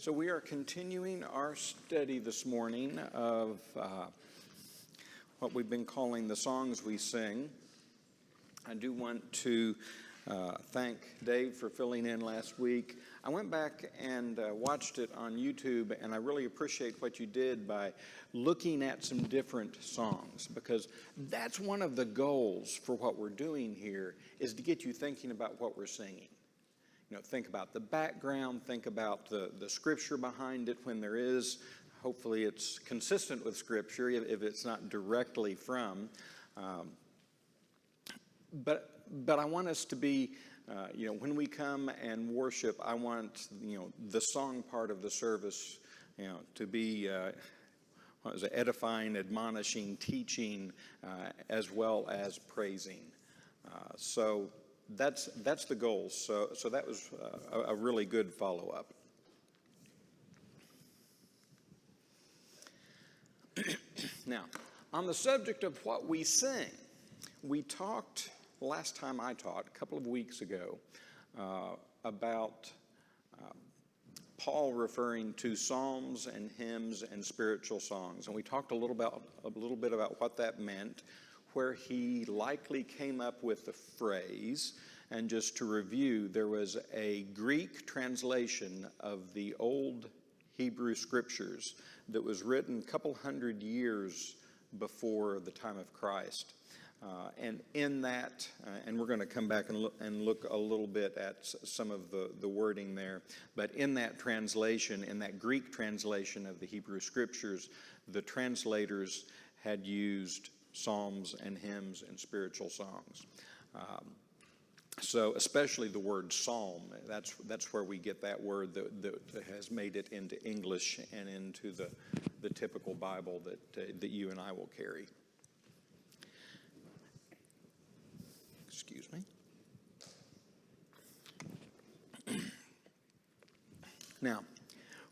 So we are continuing our study this morning of what we've been calling the songs we sing. I do want to thank Dave for filling in last week. I went back and watched it on YouTube, and I really appreciate what you did by looking at some different songs, because that's one of the goals for what we're doing here, is to get you thinking about what we're singing. You know, think about the background, think about the scripture behind it when there is. Hopefully it's consistent with scripture if it's not directly from. But I want us to be, when we come and worship, I want, the song part of the service, to be, edifying, admonishing, teaching, as well as praising. So that's the goal. So that was a really good follow-up. Now, on the subject of what we sing, we talked last time I taught, a couple of weeks ago, about Paul referring to psalms and hymns and spiritual songs. And we talked a little bit about what that meant, where he likely came up with the phrase. And just to review, there was a Greek translation of the old Hebrew scriptures that was written a couple hundred years before the time of Christ. And in that, and we're going to come back and look a little bit at some of the wording there, but in that translation, in that Greek translation of the Hebrew scriptures, the translators had used psalms and hymns and spiritual songs. So especially the word psalm, that's where we get that word that has made it into English and into the typical Bible that you and I will carry. Excuse me. Now,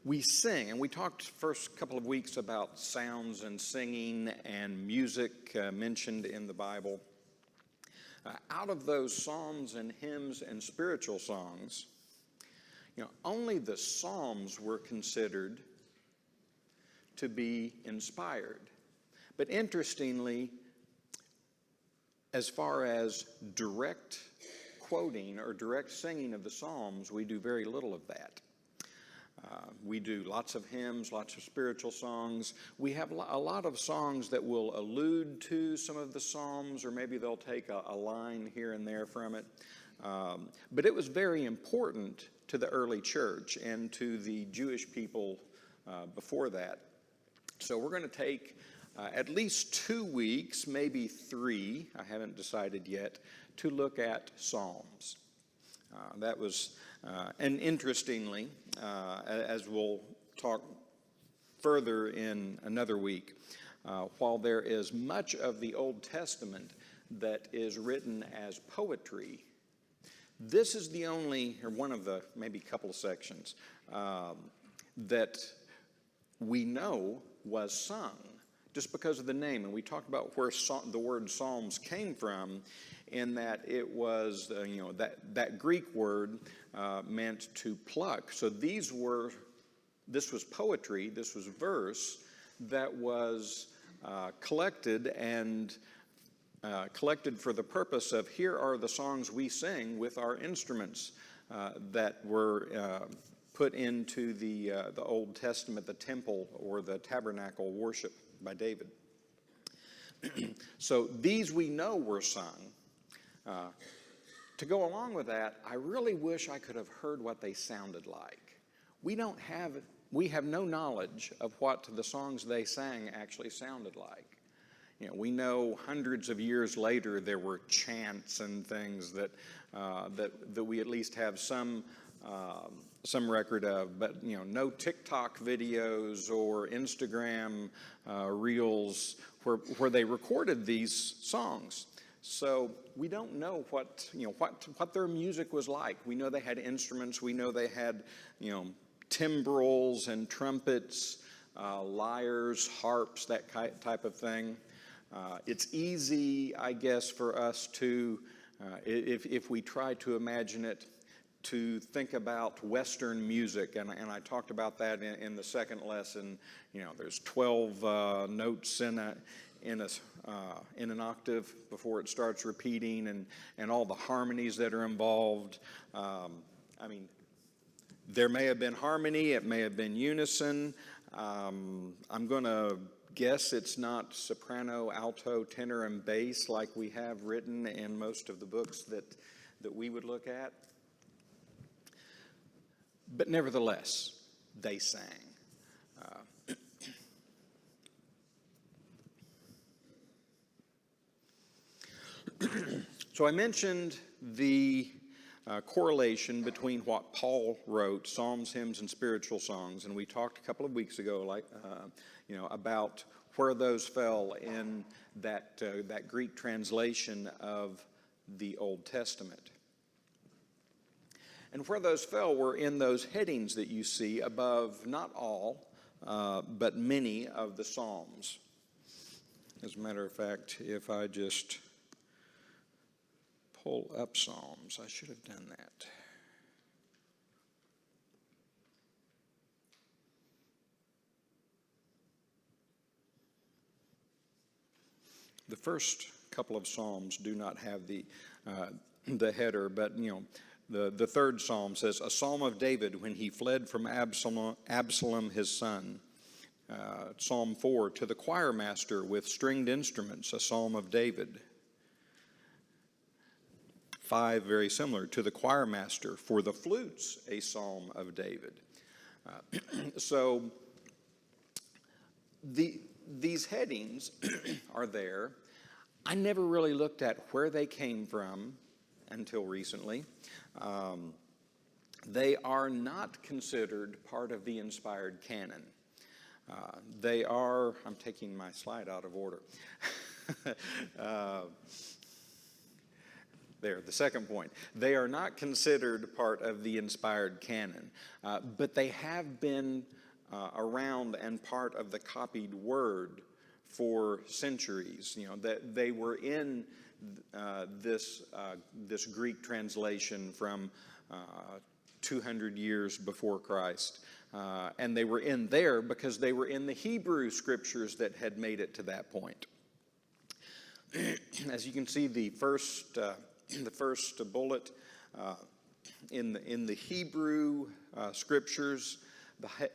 we sing, and we talked first couple of weeks about sounds and singing and music mentioned in the Bible. Out of those psalms and hymns and spiritual songs, only the Psalms were considered to be inspired. But interestingly, as far as direct quoting or direct singing of the Psalms, we do very little of that. We do lots of hymns, lots of spiritual songs. We have a lot of songs that will allude to some of the Psalms, or maybe they'll take a line here and there from it. But it was very important to the early church and to the Jewish people before that. So we're going to take at least 2 weeks, maybe 3, I haven't decided yet, to look at Psalms. That was, and interestingly, as we'll talk further in another week, while there is much of the Old Testament that is written as poetry, this is the only, or one of the, maybe couple of sections, that we know was sung, just because of the name. And we talked about where the word Psalms came from, in that it was, that Greek word meant to pluck. So this was poetry, this was verse that was collected and collected for the purpose of, here are the songs we sing with our instruments that were put into the Old Testament, the temple or the tabernacle worship by David. So these we know were sung. To go along with that, I really wish I could have heard what they sounded like. We have no knowledge of what the songs they sang actually sounded like. We know hundreds of years later there were chants and things that we at least have some record of, but no TikTok videos or Instagram reels where they recorded these songs. So we don't know what their music was like. We know they had instruments. We know they had timbrels and trumpets, lyres, harps, that type of thing. It's easy, I guess, for us to, if we try to imagine it, to think about Western music, and I talked about that in the second lesson. There's 12 notes in an octave before it starts repeating, and all the harmonies that are involved. There may have been harmony, it may have been unison. I'm going to guess it's not soprano, alto, tenor, and bass like we have written in most of the books that we would look at. But nevertheless, they sang. So I mentioned the correlation between what Paul wrote, psalms, hymns, and spiritual songs, and we talked a couple of weeks ago, about where those fell in that Greek translation of the Old Testament. And where those fell were in those headings that you see above, not all, but many of the Psalms. As a matter of fact, if I just pull up Psalms, I should have done that. The first couple of Psalms do not have the header, but the third Psalm says, a Psalm of David when he fled from Absalom his son. Psalm 4, to the choir master with stringed instruments, a Psalm of David. 5, very similar, to the choir master for the flutes, a Psalm of David. So these headings are there. I never really looked at where they came from until recently. They are not considered part of the inspired canon. They are, I'm taking my slide out of order. There, the second point. They are not considered part of the inspired canon, but they have been around and part of the copied word for centuries. That they were in this Greek translation from 200 years before Christ. And they were in there because they were in the Hebrew scriptures that had made it to that point. As you can see, the first bullet in the Hebrew scriptures,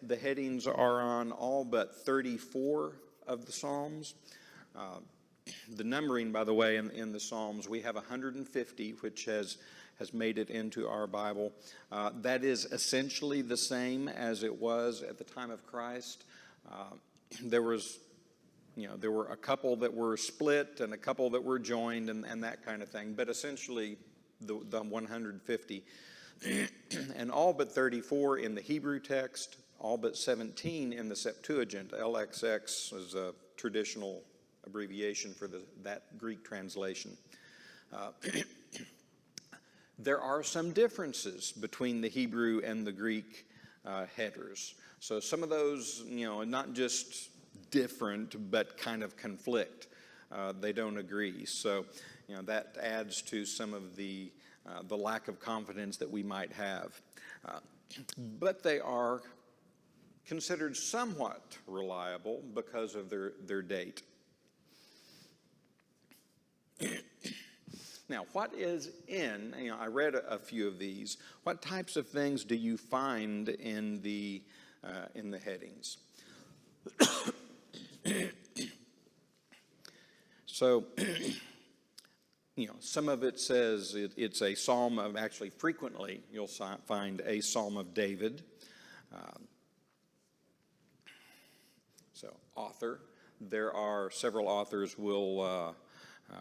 the headings are on all but 34 of the Psalms. The numbering, by the way, in the Psalms, we have 150, which has made it into our Bible. That is essentially the same as it was at the time of Christ. There were a couple that were split and a couple that were joined and that kind of thing, but essentially the 150. And all but 34 in the Hebrew text, all but 17 in the Septuagint. LXX is a traditional abbreviation for that Greek translation. There are some differences between the Hebrew and the Greek headers. So some of those, not just different, but kind of conflict. They don't agree. So, that adds to some of the lack of confidence that we might have. But they are considered somewhat reliable because of their date. Now, what is in, I read a few of these. What types of things do you find in the headings? So, some of it says it's a psalm of, actually frequently you'll find a psalm of David. So, author. There are several authors we'll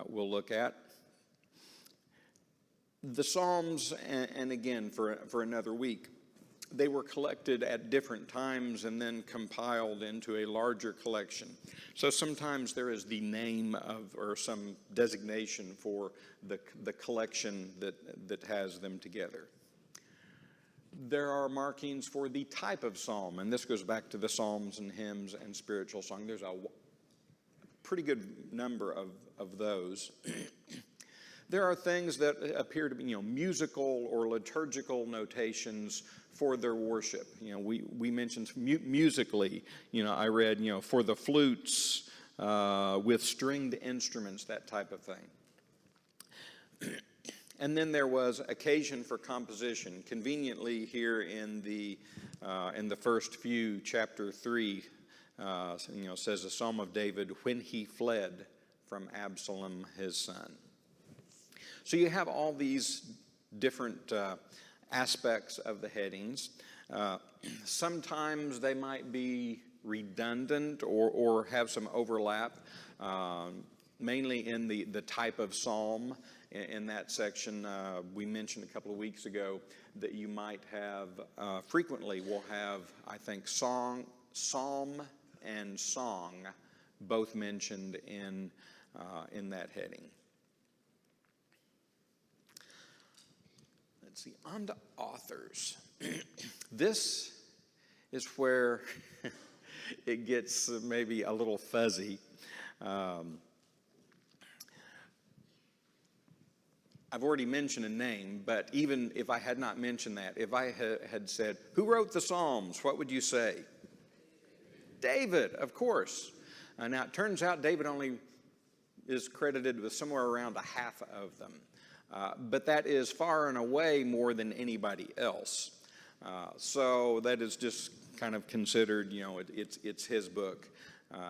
look at. The Psalms, and again, for another week, they were collected at different times and then compiled into a larger collection. So sometimes there is the name of, or some designation for the collection that has them together. There are markings for the type of psalm, and this goes back to the psalms and hymns and spiritual song. There's a pretty good number of those. There are things that appear to be, musical or liturgical notations for their worship. We mentioned musically, I read, for the flutes, with stringed instruments, that type of thing. And then there was occasion for composition. Conveniently here in the first few, chapter 3, says a Psalm of David when he fled from Absalom, his son. So you have all these different aspects of the headings. Sometimes they might be redundant or have some overlap, mainly in the type of psalm. In that section, we mentioned a couple of weeks ago that you might have, frequently we'll have, I think, psalm and song both mentioned in that heading. Let's see, on to authors. This is where it gets maybe a little fuzzy. I've already mentioned a name, but even if I had not mentioned that, if I had said, who wrote the Psalms, what would you say? David, of course. Now, it turns out David only is credited with somewhere around a half of them. But that is far and away more than anybody else. So that is just kind of considered, it's his book.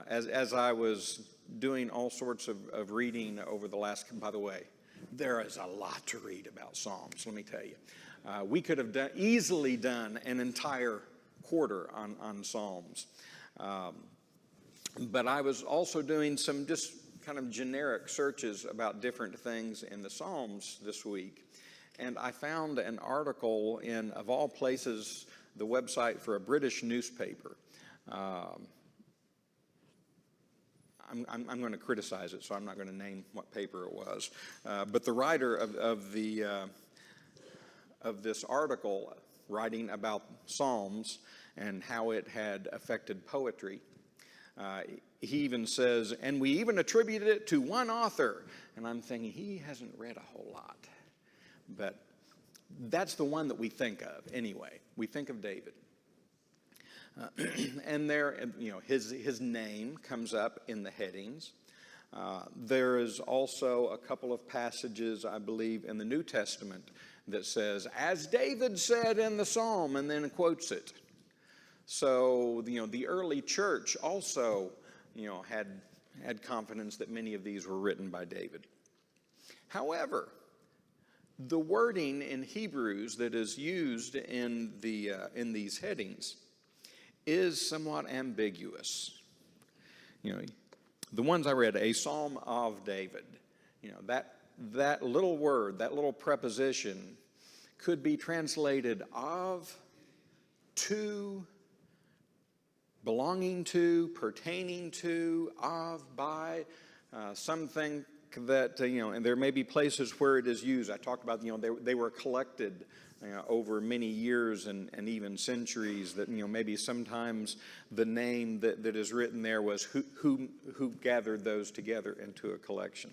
As I was doing all sorts of reading over the last, by the way, there is a lot to read about Psalms, let me tell you. We could have easily done an entire quarter on Psalms. But I was also doing some just kind of generic searches about different things in the Psalms this week. And I found an article in, of all places, the website for a British newspaper. I'm going to criticize it, so I'm not going to name what paper it was. But the writer of this article, writing about Psalms and how it had affected poetry, he even says, and we even attributed it to one author. And I'm thinking, he hasn't read a whole lot. But that's the one that we think of anyway. We think of David. And there, his name comes up in the headings. There is also a couple of passages, I believe, in the New Testament that says, as David said in the Psalm, and then quotes it. So, the early church also, had confidence that many of these were written by David. However, the wording in Hebrews that is used in these headings is somewhat ambiguous. The ones I read, a Psalm of David, that little word, that little preposition could be translated of, to, belonging to, pertaining to, of, by, something that, and there may be places where it is used. I talked about, they were collected over many years and even centuries, that, maybe sometimes the name that is written there was who gathered those together into a collection.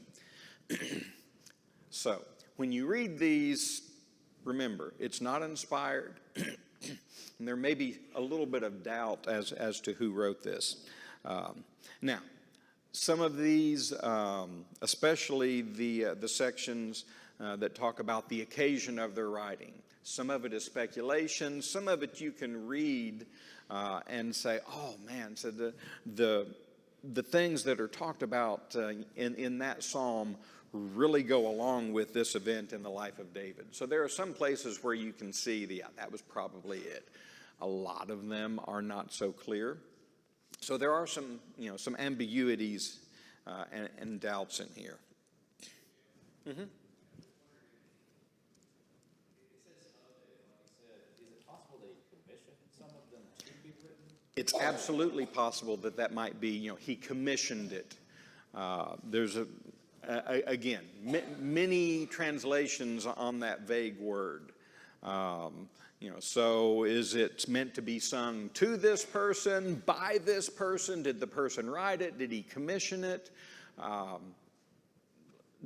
So, when you read these, remember, it's not inspired. And there may be a little bit of doubt as to who wrote this. Now, some of these, especially the sections that talk about the occasion of their writing, some of it is speculation. Some of it you can read and say, "Oh man!" So the things that are talked about in that psalm really go along with this event in the life of David. So there are some places where you can see that was probably it. A lot of them are not so clear. So there are some ambiguities and doubts in here. Mm-hmm. It says is it possible that he commissioned some of them to be written? It's absolutely possible that might be, he commissioned it. There's again, many translations on that vague word. So is it meant to be sung to this person, by this person? Did the person write it? Did he commission it?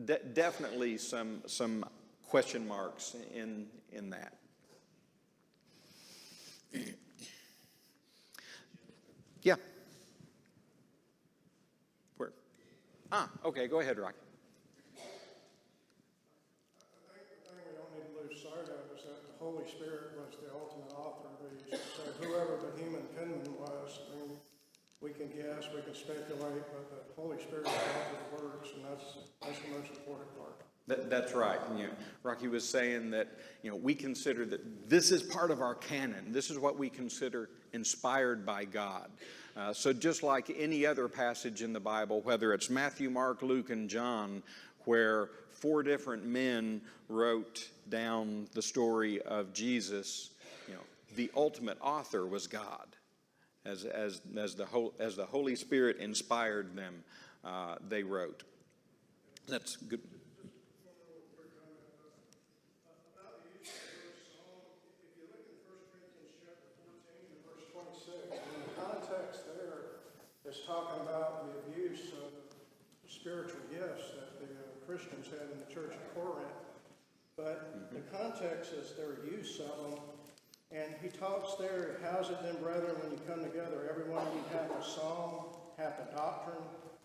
definitely some question marks in that. Yeah. Where? Okay, go ahead, Rocky. I think the thing we don't need to lose sight of is that the Holy Spirit was the ultimate author of these. So whoever the human penman was, I mean, we can guess, we can speculate, but the Holy Spirit is the author of the words, and that's the most important part. That's right. Rocky was saying that we consider that this is part of our canon. This is what we consider inspired by God. So just like any other passage in the Bible, whether it's Matthew, Mark, Luke, and John, where 4 different men wrote down the story of Jesus, the ultimate author was God. As the Holy Spirit inspired them, they wrote. That's good. It's talking about the abuse of spiritual gifts that the Christians had in the church of Corinth. But the context is their use of them. And he talks there, how's it then, brethren, when you come together? Every one of you hath a song, hath a doctrine,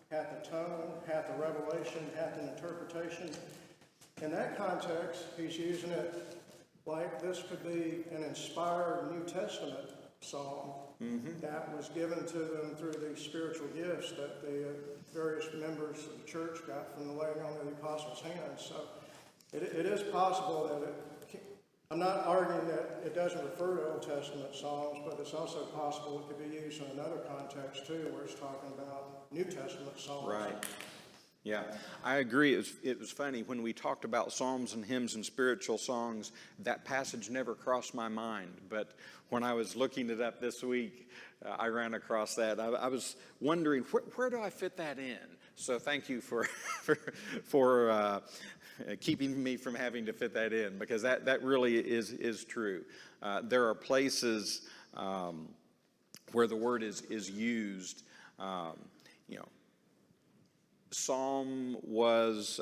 hath a tongue, hath a revelation, hath an interpretation. In that context, he's using it like this could be an inspired New Testament psalm that was given to them through these spiritual gifts that the various members of the church got from the laying on of the apostles' hands. So it is possible that I'm not arguing that it doesn't refer to Old Testament psalms, but it's also possible it could be used in another context too, where it's talking about New Testament psalms. Right. Yeah, I agree. It was funny when we talked about psalms and hymns and spiritual songs, that passage never crossed my mind. But when I was looking it up this week, I ran across that. I was wondering, where do I fit that in? So thank you for keeping me from having to fit that in, because that really is true. There are places where the word is used. Psalm was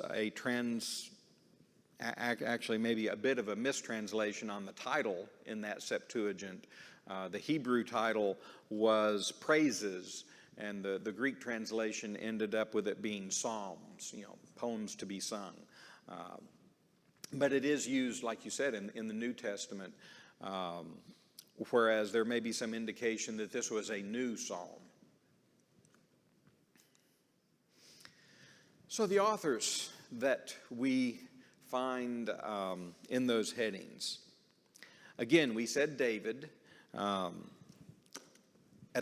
actually maybe a bit of a mistranslation on the title in that Septuagint. The Hebrew title was praises, and the Greek translation ended up with it being psalms, poems to be sung. But it is used, like you said, in the New Testament, whereas there may be some indication that this was a new psalm. So the authors that we find in those headings, again, we said David, at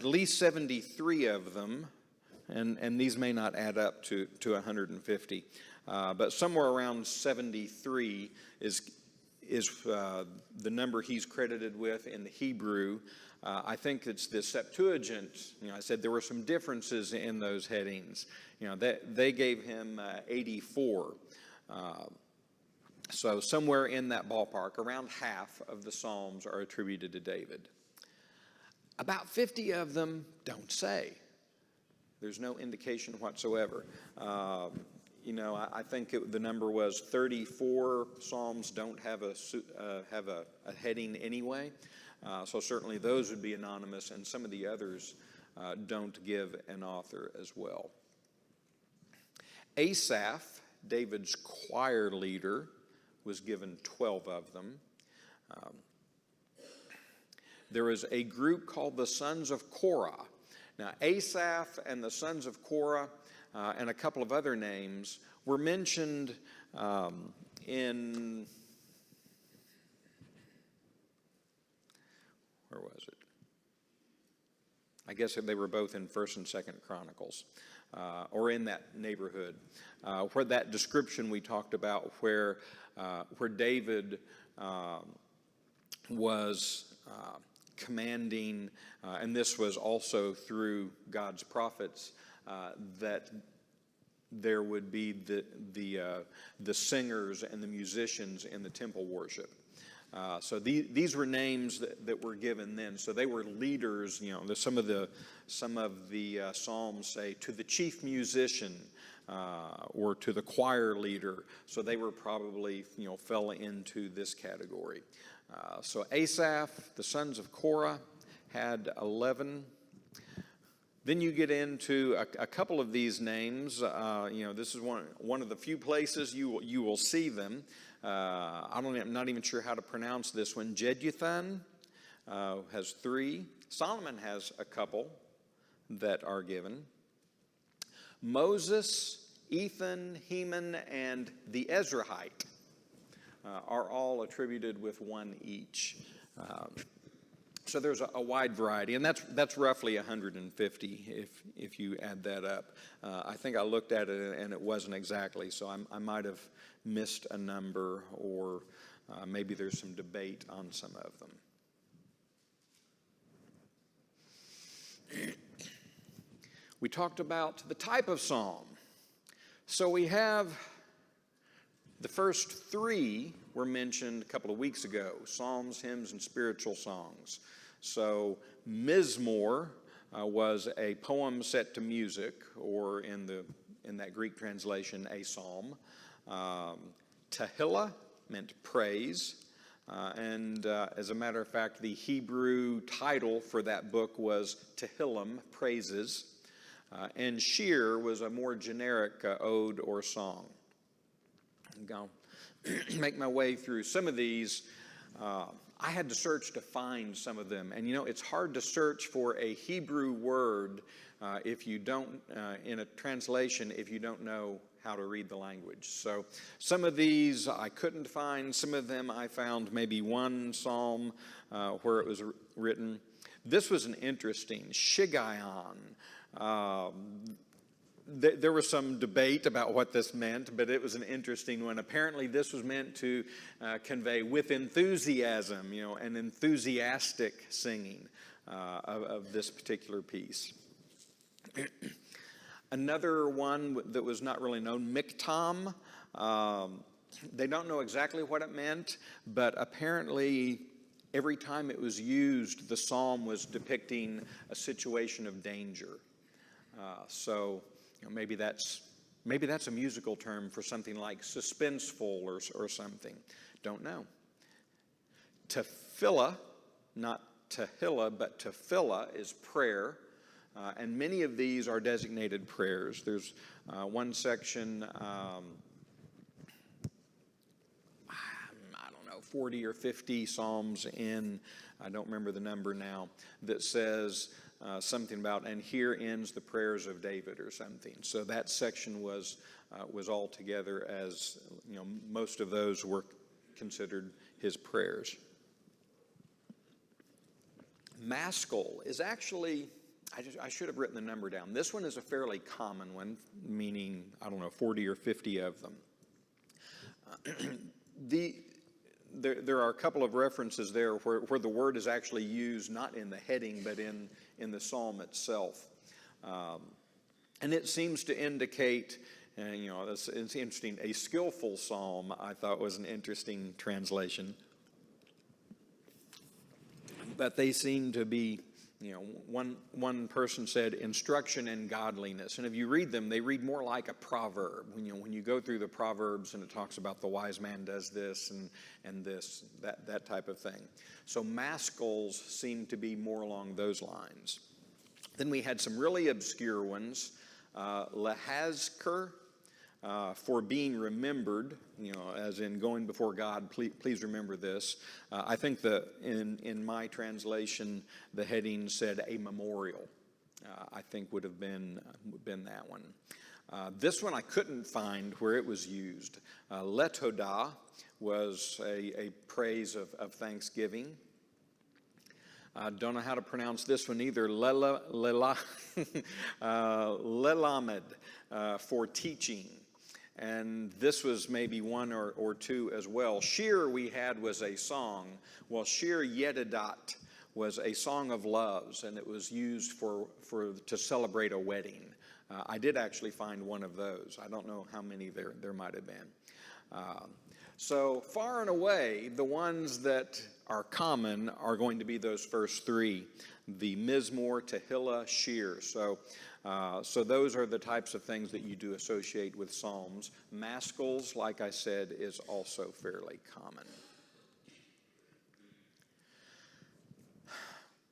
least 73 of them, and these may not add up to 150, but somewhere around 73 is the number he's credited with in the Hebrew. I think it's the Septuagint. I said there were some differences in those headings. They gave him 84. So somewhere in that ballpark, around half of the Psalms are attributed to David. About 50 of them don't say. There's no indication whatsoever. I think the number was 34 Psalms don't have a heading anyway. So certainly those would be anonymous, and some of the others don't give an author as well. Asaph, David's choir leader, was given 12 of them. There was a group called the Sons of Korah. Now, Asaph and the Sons of Korah and a couple of other names were mentioned in... Where was it? I guess they were both in 1st and 2nd Chronicles, or in that neighborhood, where that description we talked about, where David was commanding, and this was also through God's prophets, that there would be the singers and the musicians in the temple worship. So these were names that were given then. So they were leaders. Some of the Psalms say, to the chief musician, or to the choir leader. So they were probably, fell into this category. So Asaph, the sons of Korah, had 11. Then you get into a couple of these names. This is one of the few places you will see them. I'm not even sure how to pronounce this one. Jeduthun has 3. Solomon has a couple that are given. Moses, Ethan, Heman, and the Ezrahite are all attributed with 1 each. So there's a wide variety, and that's roughly 150 if you add that up. I think I looked at it and it wasn't exactly, so I might have missed a number, or maybe there's some debate on some of them. We talked about the type of psalm. So we have the first 3 were mentioned a couple of weeks ago: psalms, hymns, and spiritual songs. So Mizmor was a poem set to music, or in that Greek translation, a psalm. Tehillah meant praise. And as a matter of fact, the Hebrew title for that book was Tehillim, praises. And Shir was a more generic ode or song. I'll make my way through some of these. I had to search to find some of them. And it's hard to search for a Hebrew word if you don't, in a translation, if you don't know how to read the language. So some of these I couldn't find. Some of them I found maybe one psalm where it was written. This was an interesting, Shiggaion. There was some debate about what this meant, but it was an interesting one. Apparently this was meant to convey with enthusiasm, an enthusiastic singing of this particular piece. Another one that was not really known, Miktam. They don't know exactly what it meant, but apparently every time it was used, the psalm was depicting a situation of danger. So maybe that's a musical term for something like suspenseful or something. Don't know. Tefillah, not Tehillah, but Tefillah is prayer. And many of these are designated prayers. There's one section, 40 or 50 psalms in, I don't remember the number now, that says something about, and here ends the prayers of David or something. So that section was all together, as most of those were considered his prayers. Maskil is actually, I should have written the number down. This one is a fairly common one, meaning, 40 or 50 of them. There are a couple of references there where the word is actually used not in the heading but in the psalm itself. And it seems to indicate, it's interesting, a skillful psalm, I thought was an interesting translation. But they seem to be, one person said instruction and godliness. And if you read them, they read more like a proverb. When you go through the Proverbs and it talks about the wise man does this and this, that type of thing. So maskils seem to be more along those lines. Then we had some really obscure ones. Lehazker, for being remembered, as in going before God, please remember this. I think in my translation, the heading said a memorial. I think would have been that one. This one I couldn't find where it was used. Letodah was a praise of thanksgiving. I don't know how to pronounce this one either. Lelamed, for teaching. And this was maybe one or two as well. Shir we had was a song. Well, Shir Yedidat was a song of loves, and it was used to celebrate a wedding. I did actually find one of those. I don't know how many there might have been. So far and away, the ones that are common are going to be those first three, the Mizmor, Tehillah, Shir. So those are the types of things that you do associate with Psalms. Maskils, like I said, is also fairly common.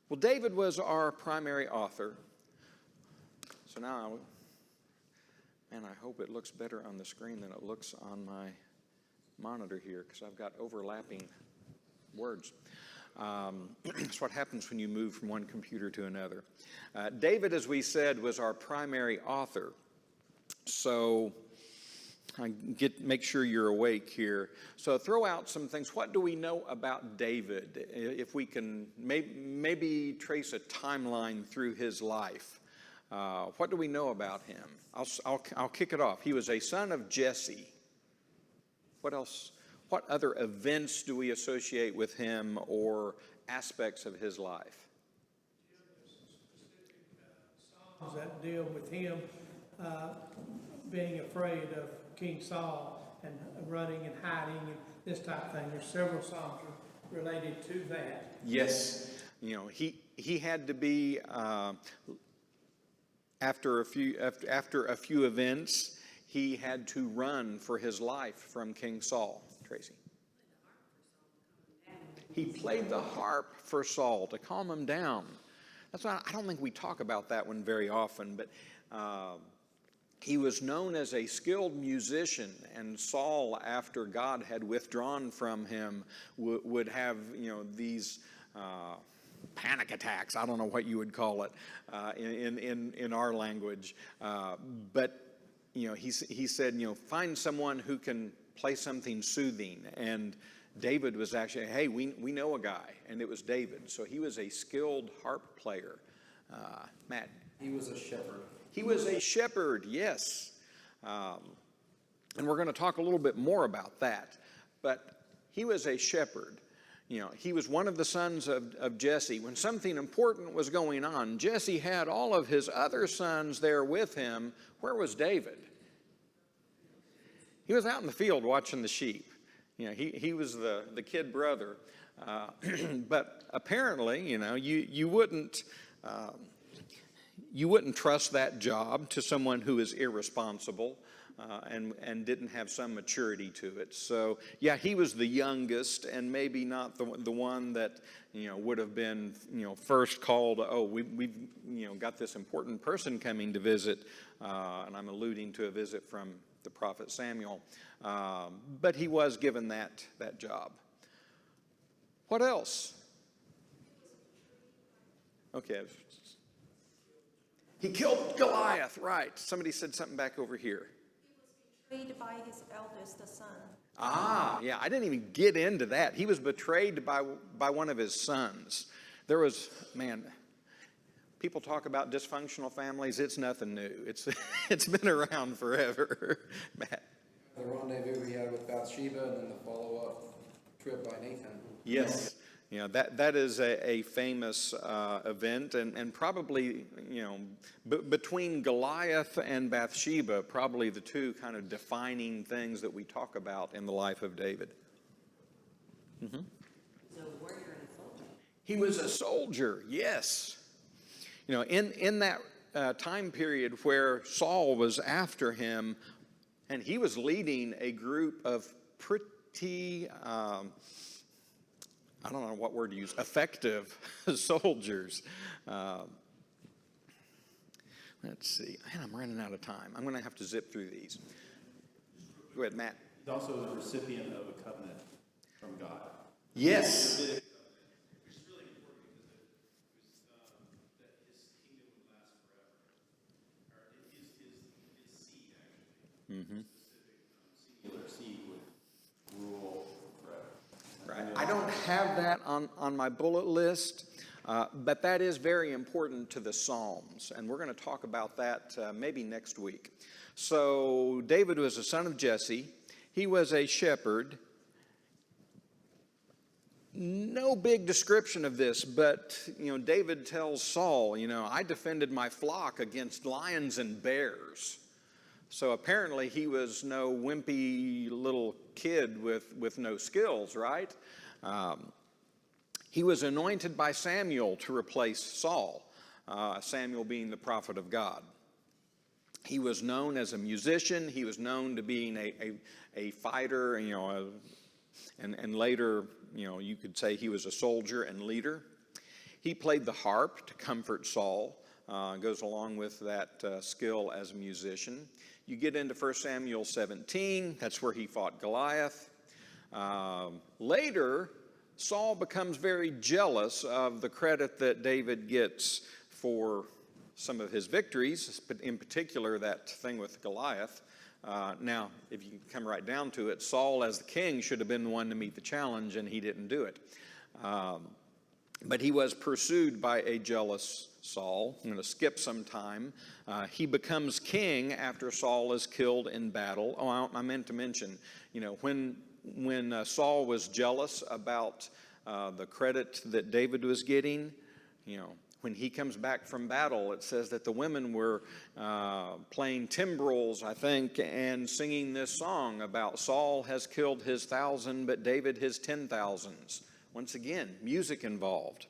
Well, David was our primary author. So now, man, I hope it looks better on the screen than it looks on my monitor here, because I've got overlapping words. That's what happens when you move from one computer to another. David, as we said, was our primary author. So make sure you're awake here. So throw out some things. What do we know about David? If we can maybe trace a timeline through his life. What do we know about him? I'll kick it off. He was a son of Jesse. What else? What other events do we associate with him or aspects of his life? Songs that deal with him being afraid of King Saul and running and hiding and this type of thing. There's several songs related to that. Yes. You know, he had to be after a few events, he had to run for his life from King Saul. Tracy. He played the harp for Saul to calm him down. That's why I don't think we talk about that one very often, but he was known as a skilled musician, and Saul, after God had withdrawn from him, would have, these panic attacks. I don't know what you would call it in our language, but he said, find someone who can play something soothing. And David was actually, hey, we know a guy, and it was David. So he was a skilled harp player. Matt? He was a shepherd. He was a shepherd, yes. And we're going to talk a little bit more about that. But he was a shepherd. He was one of the sons of Jesse. When something important was going on, Jesse had all of his other sons there with him. Where was David? He was out in the field watching the sheep. He was the kid brother. But apparently, you wouldn't trust that job to someone who is irresponsible and didn't have some maturity to it. So, yeah, he was the youngest and maybe not the one that, would have been, first called, we've got this important person coming to visit. And I'm alluding to a visit from the prophet Samuel. But he was given that job. What else? Okay. He killed Goliath, right. Somebody said something back over here. He was betrayed by his eldest son. Yeah, I didn't even get into that. He was betrayed by one of his sons. There was, people talk about dysfunctional families. It's nothing new. It's been around forever. Matt. The rendezvous he had with Bathsheba and then the follow-up trip by Nathan. Yes. That is a famous event, and probably, between Goliath and Bathsheba, probably the two kind of defining things that we talk about in the life of David. Mm-hmm. So warrior and soldier. He was a soldier, yes. In that time period where Saul was after him, and he was leading a group of pretty, I don't know what word to use, effective soldiers. Let's see. Man, I'm running out of time. I'm going to have to zip through these. Go ahead, Matt. He's also the recipient of a covenant from God. Yes. Which is really important because that his kingdom would last forever. Or his seed, actually. Mm-hmm. Singular seed would rule forever. Right. I don't have that on my bullet list, but that is very important to the Psalms, and we're going to talk about that maybe next week. So David was a son of Jesse. He was a shepherd. No big description of this, but, David tells Saul, I defended my flock against lions and bears. So apparently he was no wimpy little kid with no skills, right? He was anointed by Samuel to replace Saul, Samuel being the prophet of God. He was known as a musician. He was known to being a fighter, and later, you could say he was a soldier and leader. He played the harp to comfort Saul. Goes along with that skill as a musician. You get into 1 Samuel 17. That's where he fought Goliath. Later, Saul becomes very jealous of the credit that David gets for some of his victories, but in particular that thing with Goliath. Now, if you come right down to it, Saul as the king should have been the one to meet the challenge, and he didn't do it. But he was pursued by a jealous Saul. I'm going to skip some time. He becomes king after Saul is killed in battle. Oh, I meant to mention, when Saul was jealous about the credit that David was getting, when he comes back from battle, it says that the women were playing timbrels, I think, and singing this song about Saul has killed his 1,000, but David his 10,000s. Once again, music involved.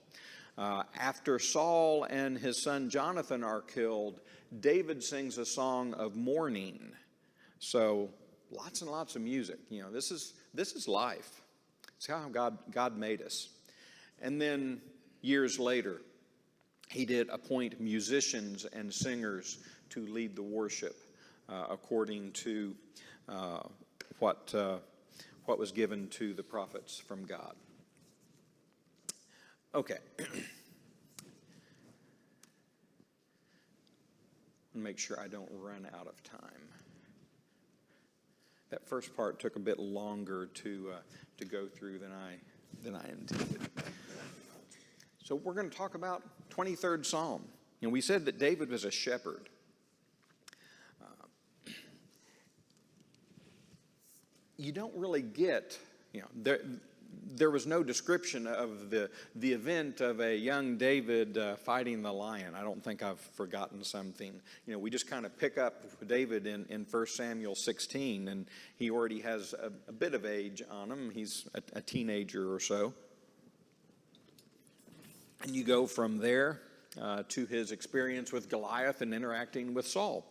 After Saul and his son Jonathan are killed, David sings a song of mourning. So lots and lots of music. This is life. It's how God made us. And then years later, he did appoint musicians and singers to lead the worship according to what was given to the prophets from God. Okay. Make sure I don't run out of time. That first part took a bit longer to go through than I intended. So we're going to talk about 23rd Psalm. We said that David was a shepherd. You don't really get, there was no description of the event of a young David fighting the lion. I don't think I've forgotten something. We just kind of pick up David in 1 Samuel 16, and he already has a bit of age on him. He's a teenager or so. And you go from there to his experience with Goliath and interacting with Saul.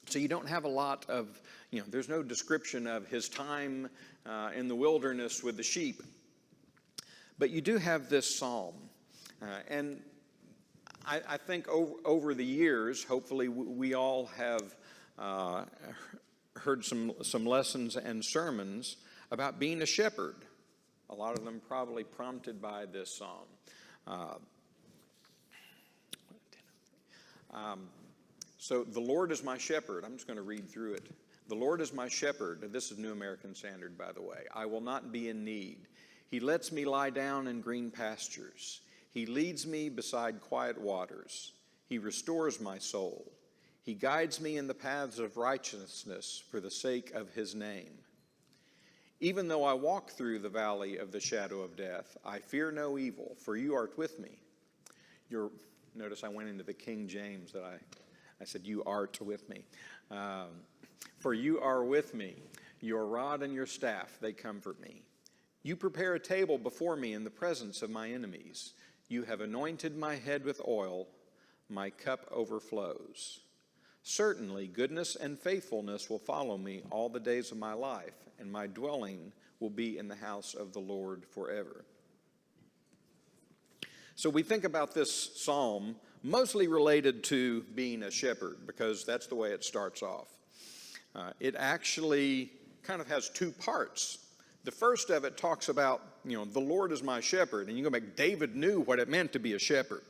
So you don't have a lot of, there's no description of his time in the wilderness with the sheep. But you do have this psalm. And I think over the years, hopefully we all have heard some lessons and sermons about being a shepherd. A lot of them probably prompted by this psalm. So the Lord is my shepherd. I'm just going to read through it. The Lord is my shepherd. This is New American Standard, by the way. I will not be in need. He lets me lie down in green pastures. He leads me beside quiet waters. He restores my soul. He guides me in the paths of righteousness for the sake of his name. Even though I walk through the valley of the shadow of death, I fear no evil, for you art with me. Notice I went into the King James that I said, you art with me. For you are with me. Your rod and your staff, they comfort me. You prepare a table before me in the presence of my enemies. You have anointed my head with oil. My cup overflows. Certainly, goodness and faithfulness will follow me all the days of my life, and my dwelling will be in the house of the Lord forever. So we think about this psalm mostly related to being a shepherd, because that's the way it starts off. It actually kind of has two parts. The first of it talks about, the Lord is my shepherd. And you go back, David knew what it meant to be a shepherd.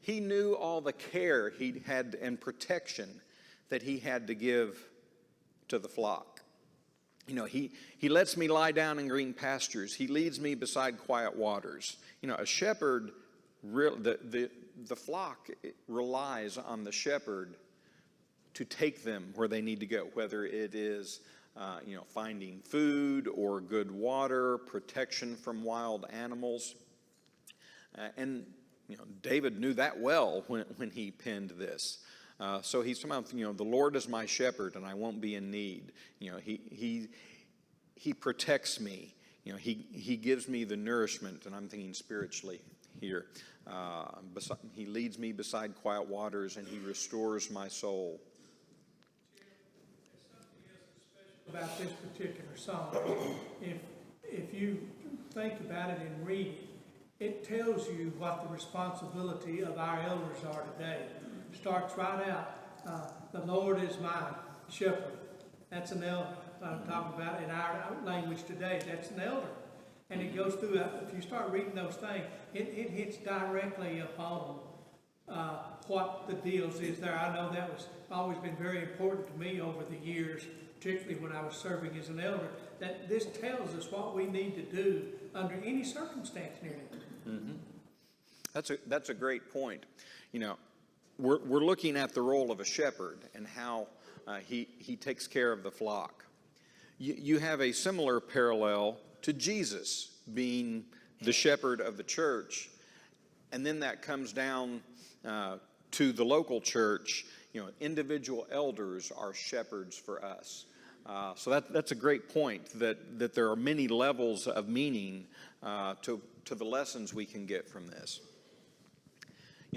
He knew all the care he had and protection that he had to give to the flock. He lets me lie down in green pastures. He leads me beside quiet waters. A shepherd, the flock relies on the shepherd to take them where they need to go, whether it is finding food or good water, protection from wild animals. And David knew that well when he penned this. So he's talking about, the Lord is my shepherd and I won't be in need. He protects me. He gives me the nourishment, and I'm thinking spiritually here. He leads me beside quiet waters, and he restores my soul. About this particular song, if you think about it and read it, it tells you what the responsibility of our elders are today. Starts right out, the Lord is my shepherd. That's an elder. I'm talking about in our language today, that's an elder. And it goes through, if you start reading those things, it hits directly upon what the deals is there. I know that was always been very important to me over the years, particularly when I was serving as an elder, that this tells us what we need to do under any circumstance nearly. Mm-hmm. That's a great point. We're looking at the role of a shepherd and how he takes care of the flock. You have a similar parallel to Jesus being the shepherd of the church, and then that comes down to the local church. Individual elders are shepherds for us. So that's a great point, that there are many levels of meaning to the lessons we can get from this.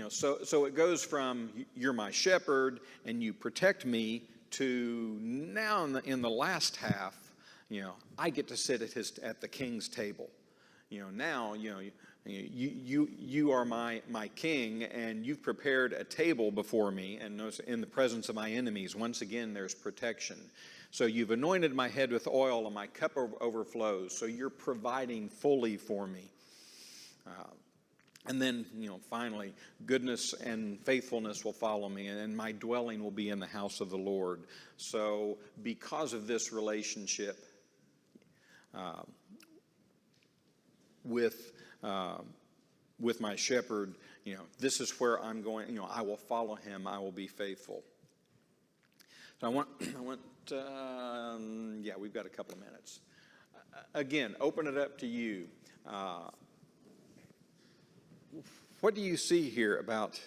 So it goes from you're my shepherd and you protect me to now in the last half, I get to sit at the king's table. Now you are my king, and you've prepared a table before me, and in the presence of my enemies. Once again, there's protection. So you've anointed my head with oil, and my cup overflows. So you're providing fully for me. And then, finally, goodness and faithfulness will follow me, and my dwelling will be in the house of the Lord. So because of this relationship with my shepherd, this is where I'm going. I will follow him. I will be faithful. So we've got a couple of minutes. Again, open it up to you. What do you see here about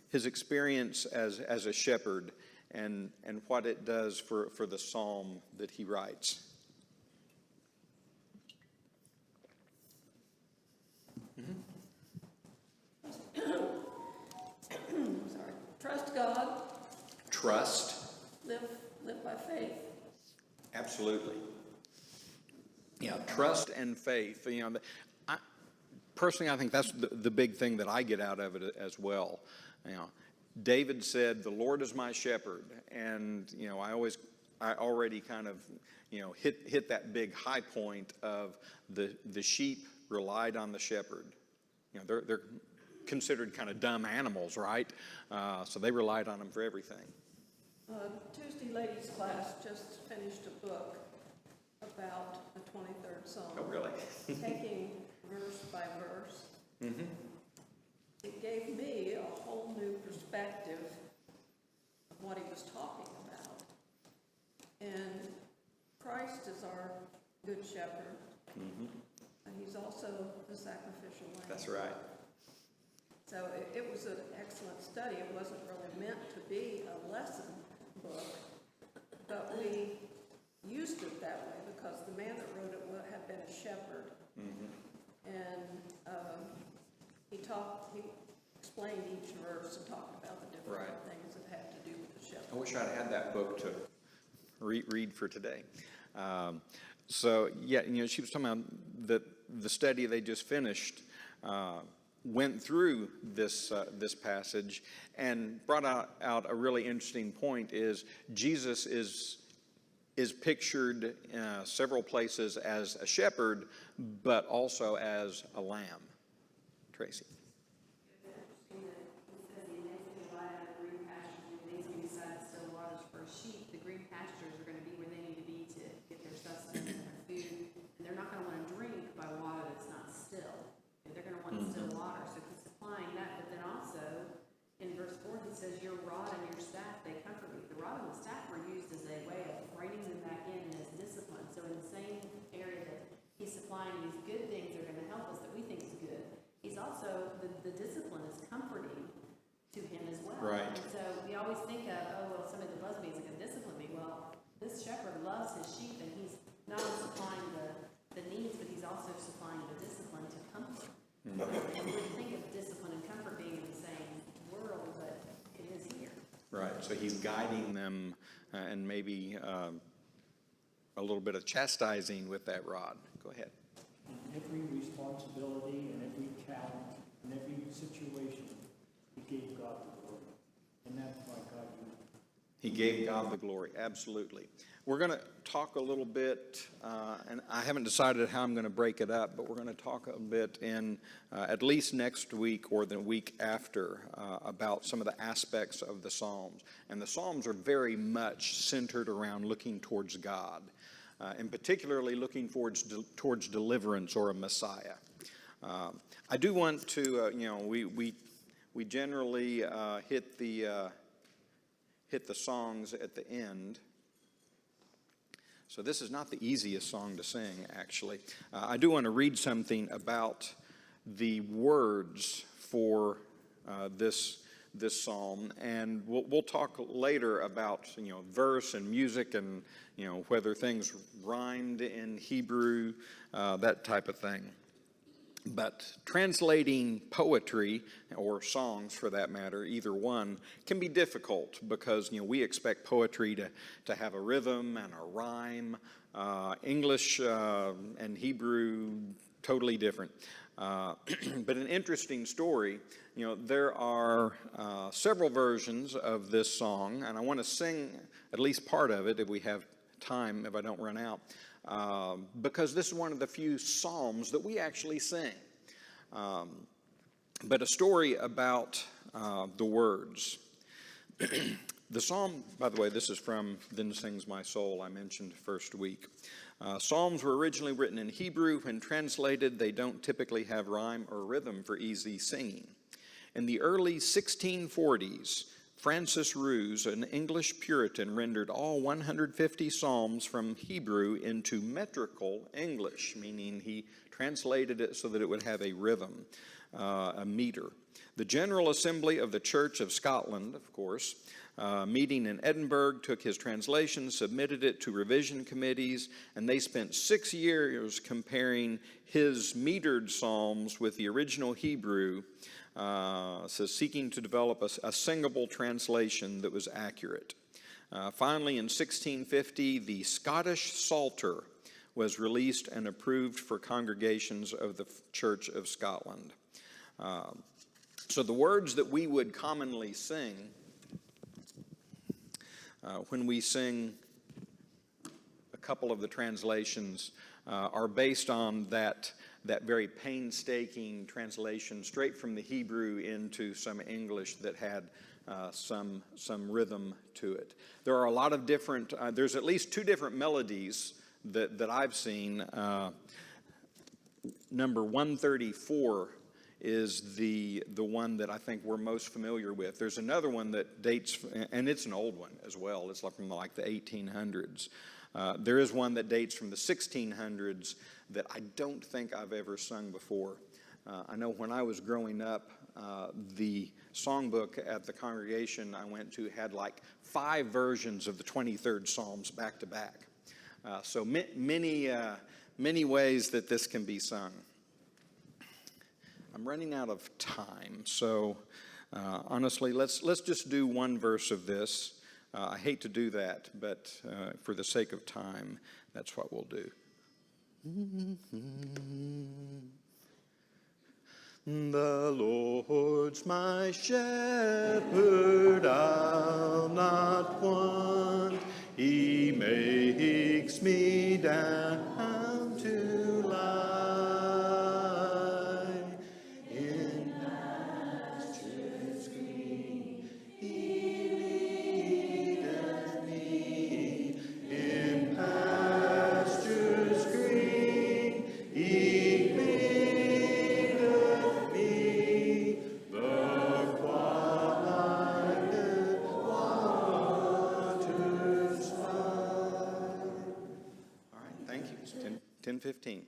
his experience as a shepherd and what it does for the psalm that he writes? Sorry. Trust God. Trust. Live by faith. Absolutely. Trust and faith. Personally, I think that's the big thing that I get out of it as well. David said, "The Lord is my shepherd," and I already kind of hit that big high point of the sheep relied on the shepherd. They're considered kind of dumb animals, right? So they relied on him for everything. Tuesday ladies class just finished a book about the 23rd Psalm. Oh, really? Taking verse by verse. Mm-hmm. It gave me a whole new perspective of what he was talking about. And Christ is our good shepherd. Mm-hmm. And he's also the sacrificial lamb. That's right. So it was an excellent study. It wasn't really meant to be a lesson book, but we used it that way because the man that wrote it had been a shepherd. Mm-hmm. And he explained each verse and talked about the different things that had to do with the shepherd. I wish I'd had that book to read for today. She was talking about the study they just finished. Went through this passage and brought out a really interesting point. Is Jesus is pictured several places as a shepherd, but also as a lamb. Tracy. The discipline is comforting to him as well. Right. And so we always think of, somebody that loves me is going to discipline me. Well, this shepherd loves his sheep, and he's not only supplying the needs, but he's also supplying the discipline to comfort. And we would think of discipline and comfort being in the same world, but it is here. Right, so he's guiding them and maybe a little bit of chastising with that rod. Go ahead. In every responsibility and every challenge and every situation, he gave God the glory. And that's why God used him. He gave God the glory, absolutely. We're going to talk a little bit, and I haven't decided how I'm going to break it up, but we're going to talk a bit in at least next week or the week after about some of the aspects of the Psalms. And the Psalms are very much centered around looking towards God, and particularly looking towards deliverance or a Messiah. I do want to, we generally hit the songs at the end. So this is not the easiest song to sing, actually. I do want to read something about the words for this psalm, and we'll talk later about verse and music and whether things rhymed in Hebrew, that type of thing. But translating poetry, or songs for that matter, either one, can be difficult because we expect poetry to have a rhythm and a rhyme. English and Hebrew, totally different. But an interesting story, there are several versions of this song, and I want to sing at least part of it if we have time, if I don't run out. Because this is one of the few psalms that we actually sing. But a story about the words. The psalm, by the way, this is from Then Sings My Soul, I mentioned first week. Psalms were originally written in Hebrew. When translated, they don't typically have rhyme or rhythm for easy singing. In the early 1640s, Francis Rous, an English Puritan, rendered all 150 psalms from Hebrew into metrical English, meaning he translated it so that it would have a rhythm, a meter. The General Assembly of the Church of Scotland, of course, meeting in Edinburgh, took his translation, submitted it to revision committees, and they spent 6 years comparing his metered psalms with the original Hebrew, seeking to develop a singable translation that was accurate. Finally, in 1650, the Scottish Psalter was released and approved for congregations of the Church of Scotland. So the words that we would commonly sing when we sing a couple of the translations are based on that very painstaking translation straight from the Hebrew into some English that had some rhythm to it. There are a lot of different, there's at least 2 different melodies that I've seen. Number 134 is the one that I think we're most familiar with. There's another one that dates, and it's an old one as well. It's from like the 1800s. There is one that dates from the 1600s that I don't think I've ever sung before. I know when I was growing up, the songbook at the congregation I went to had like 5 versions of the 23rd Psalms back to back. So many ways that this can be sung. I'm running out of time, so honestly, let's just do one verse of this. I hate to do that, but for the sake of time, that's what we'll do. The Lord's my shepherd, I'll not want. He makes me down to lie in pastures green. He leadeth me in pastures green. He leadeth me the quiet waters by. All right, thank you. It's 10:15.